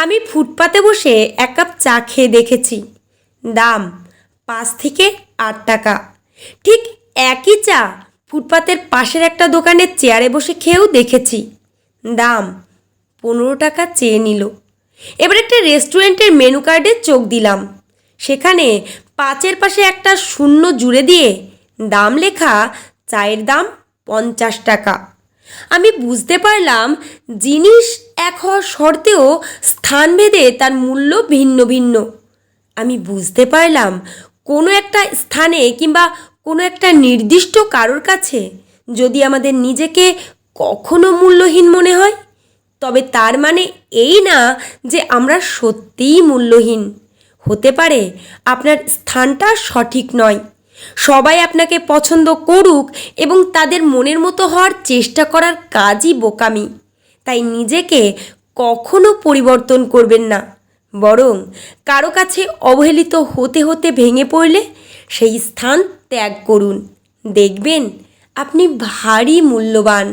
আমি ফুটপাতে বসে এক কাপ চা খেয়ে দেখেছি, দাম 5 থেকে 8 টাকা। ঠিক একই চা ফুটপাতের পাশের একটা দোকানের চেয়ারে বসে খেয়েও দেখেছি, দাম 15 টাকা চেয়ে নিল। এবার একটা রেস্টুরেন্টের মেনু কার্ডে চোখ দিলাম, সেখানে 5-এর পাশে একটা শূন্য জুড়ে দিয়ে দাম লেখা, চায়ের দাম 50 টাকা। আমি বুঝতে পারলাম জিনিস এক হওয়ার সত্ত্বেও স্থানভেদে তার মূল্য ভিন্ন ভিন্ন। আমি বুঝতে পারলাম কোনো একটা স্থানে কিংবা কোনো একটা নির্দিষ্ট কারোর কাছে যদি আমাদের নিজেকে কখনো মূল্যহীন মনে হয়, তবে তার মানে এই না যে আমরা সত্যিই মূল্যহীন। হতে পারে আপনার স্থানটা সঠিক নয়, সবাই আপনাকে পছন্দ করুক এবং তাদের মনের মতো হওয়ার চেষ্টা করার কাজই বোকামি। তাই নিজেকে কখনো পরিবর্তন করবেন না, বরং কারো কাছে অবহেলিত হতে হতে ভেঙে পড়লে সেই স্থান ত্যাগ করুন। দেখবেন আপনি ভারী মূল্যবান।